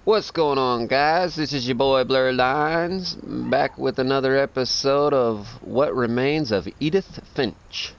What's going on, guys? This is your boy BlurredLines, back with another episode of What Remains of Edith Finch.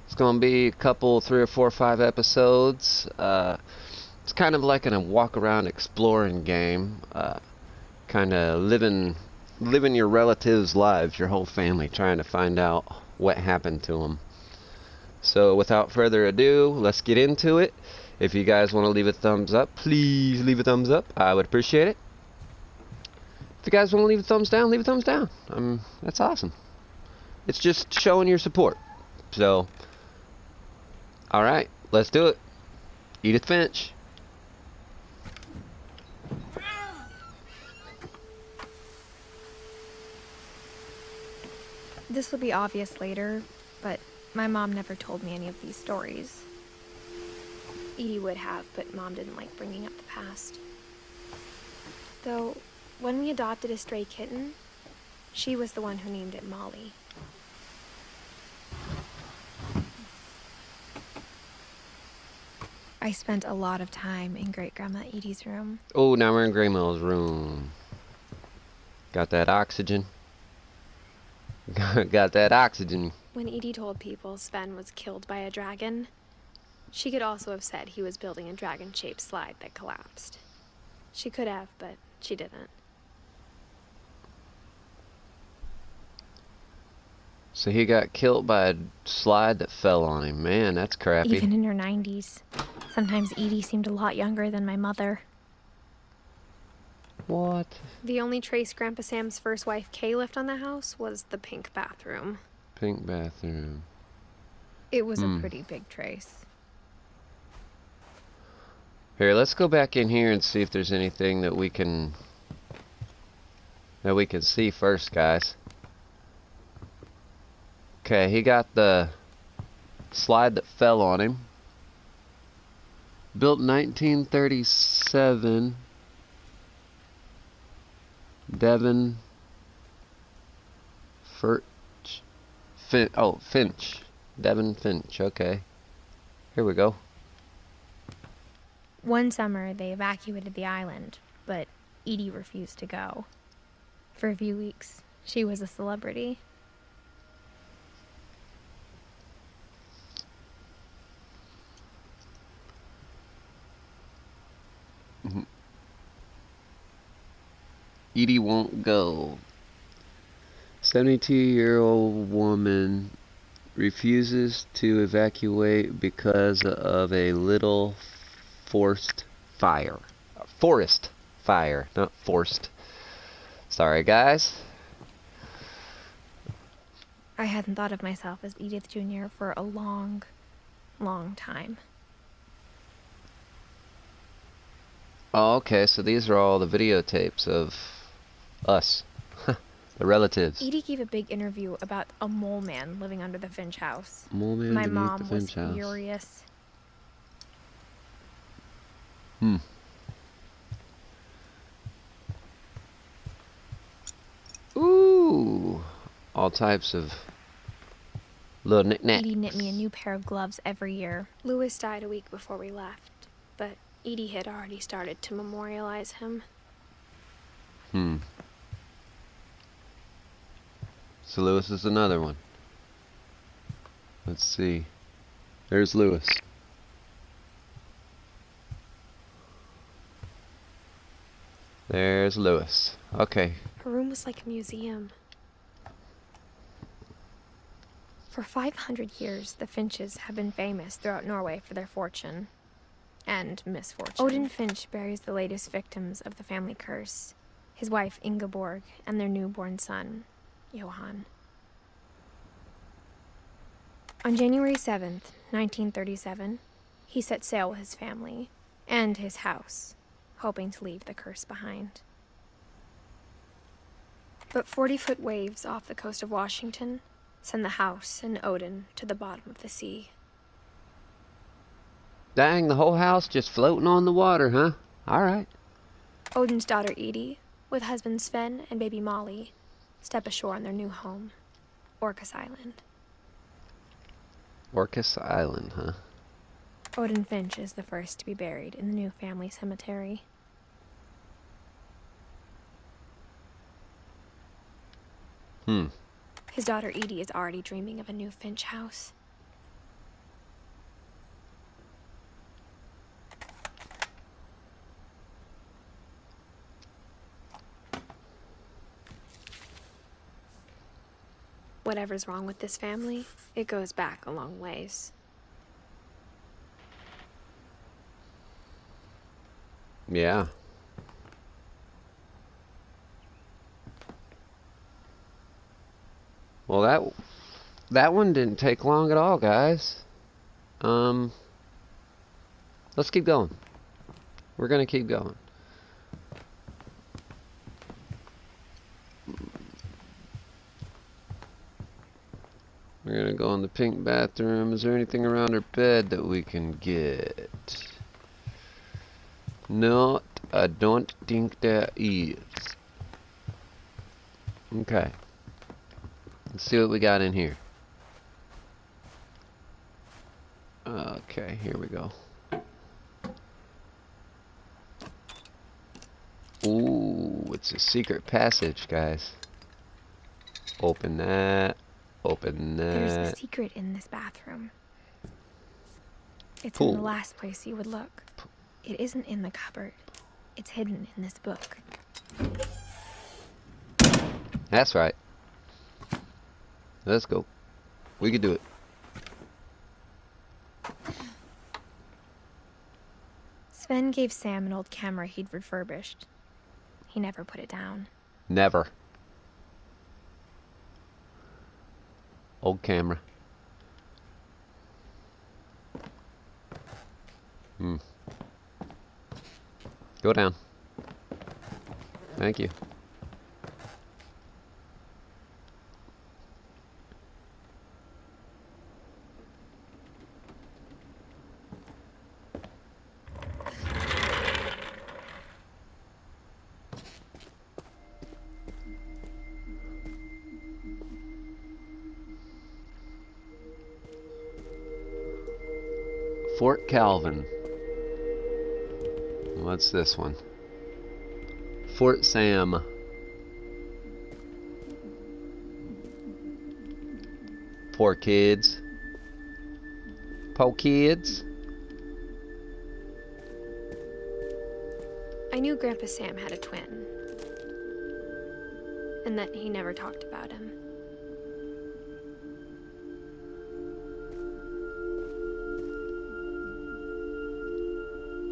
It's going to be a couple, 3 or 4 or 5 episodes. It's kind of like a walk-around exploring game, kind of living your relatives' lives, your whole family, trying to find out what happened to them. So without further ado, let's get into it. If you guys want to leave a thumbs up, please leave a thumbs up. I would appreciate it. If you guys want to leave a thumbs down, leave a thumbs down. That's awesome. It's just showing your support. So, alright, let's do it. Edith Finch. This will be obvious later, but my mom never told me any of these stories. Edie would have, but Mom didn't like bringing up the past. Though, when we adopted a stray kitten, she was the one who named it Molly. I spent a lot of time in Great-Grandma Edie's room. Oh, now we're in Grandma's room. Got that oxygen. Got that oxygen. When Edie told people Sven was killed by a dragon, she could also have said he was building a dragon-shaped slide that collapsed. She could have, but she didn't. So he got killed by a slide that fell on him. Man, that's crappy. Even in her 90s. Sometimes Edie seemed a lot younger than my mother. What? The only trace Grandpa Sam's first wife, Kay, left on the house was the pink bathroom. Pink bathroom. It was a pretty big trace. Here, let's go back in here and see if there's anything that we can see first, guys. Okay, he got the slide that fell on him. Built 1937. Devon Finch. Devon Finch, okay. Here we go. One summer, they evacuated the island, but Edie refused to go. For a few weeks, she was a celebrity. Edie won't go. 72-year-old woman refuses to evacuate because of a little forest fire, not forced. Sorry, guys. I hadn't thought of myself as Edith Jr. for a long, long time. Oh, okay, so these are all the videotapes of us, the relatives. Edie gave a big interview about a mole man living under the Finch house. Mole man My beneath the mom was Finch house. furious. Ooh, all types of little knickknacks. Edie knit me a new pair of gloves every year. Louis died a week before we left, but Edie had already started to memorialize him. So Lewis is another one. Let's see. There's Lewis. There's Lewis. Okay. Her room was like a museum. For 500 years, the Finches have been famous throughout Norway for their fortune and misfortune. Odin Finch buries the latest victims of the family curse, his wife Ingeborg and their newborn son, Johan. On January 7th, 1937, he set sail with his family and his house, hoping to leave the curse behind. But 40-foot waves off the coast of Washington send the house and Odin to the bottom of the sea. Dang, the whole house just floating on the water, huh? Alright. Odin's daughter Edie, with husband Sven and baby Molly, step ashore on their new home, Orcas Island. Orcas Island, huh? Odin Finch is the first to be buried in the new family cemetery. His daughter Edie is already dreaming of a new Finch house. Whatever's wrong with this family, it goes back a long ways. Yeah. Well, that one didn't take long at all, guys. Let's keep going. We're gonna keep going. We're gonna go in the pink bathroom. Is there anything around her bed that we can get? No, I don't think there is. Okay. Let's see what we got in here. Okay, here we go. Ooh, it's a secret passage, guys. Open that. Open that. There's a secret in this bathroom. It's in the last place you would look. It isn't in the cupboard. It's hidden in this book. That's right. Let's go. We can do it. Sven gave Sam an old camera he'd refurbished. He never put it down. Never. Old camera. Go down. Thank you. Fort Calvin. What's this one? Fort Sam. Poor kids. Poor kids. I knew Grandpa Sam had a twin. And that he never talked about him.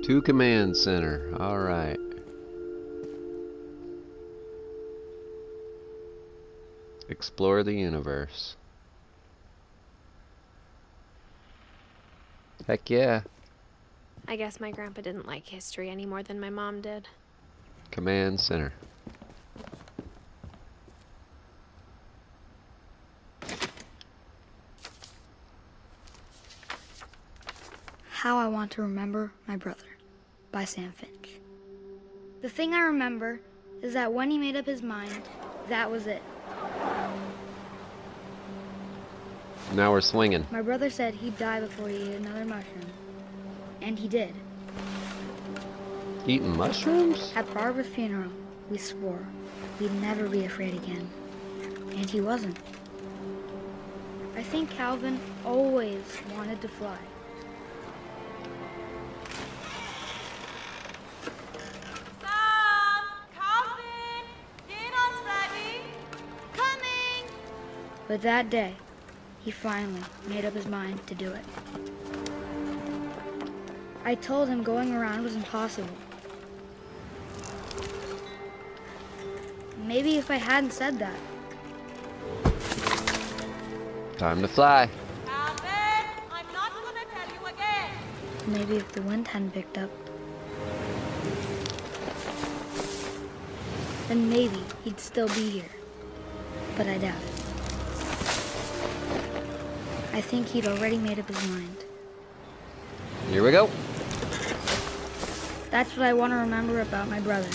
To command center. All right. Explore the universe. Heck yeah. I guess my grandpa didn't like history any more than my mom did. Command center. How I Want to Remember My Brother by Sam Finch. The thing I remember is that when he made up his mind, that was it. Now we're swinging. My brother said he'd die before he ate another mushroom. And he did. Eating mushrooms? At Barbara's funeral, we swore we'd never be afraid again. And he wasn't. I think Calvin always wanted to fly. But that day, he finally made up his mind to do it. I told him going around was impossible. Maybe if I hadn't said that. Time to fly. Alvin, I'm not gonna tell you again. Maybe if the wind hadn't picked up. Then maybe he'd still be here. But I doubt it. I think he'd already made up his mind. Here we go. That's what I want to remember about my brother.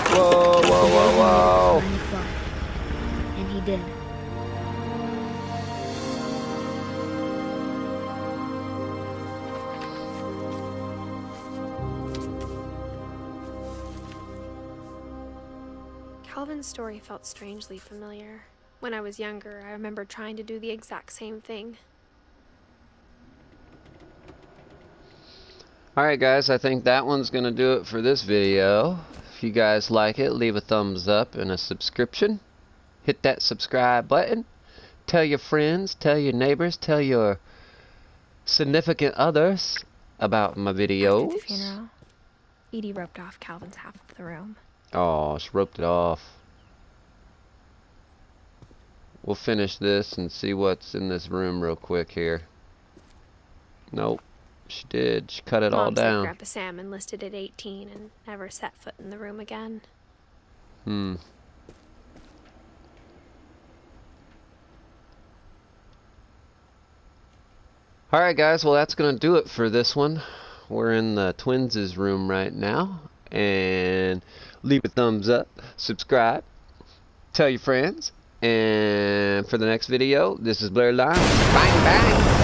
Whoa, whoa, whoa, whoa. Finally fly. And he did. Calvin's story felt strangely familiar. When I was younger, I remember trying to do the exact same thing. Alright guys, I think that one's going to do it for this video. If you guys like it, leave a thumbs up and a subscription. Hit that subscribe button. Tell your friends, tell your neighbors, tell your significant others about my videos. After the funeral, Edie roped off Calvin's half of the room. Oh, she roped it off. We'll finish this and see what's in this room real quick here. Nope. She did. She cut it all Mom said down. Grandpa Sam enlisted at 18 and never set foot in the room again. Alright guys, well that's going to do it for this one. We're in the twins' room right now. And leave a thumbs up, subscribe, tell your friends. And for the next video, this is BlurredLines. Bang bang!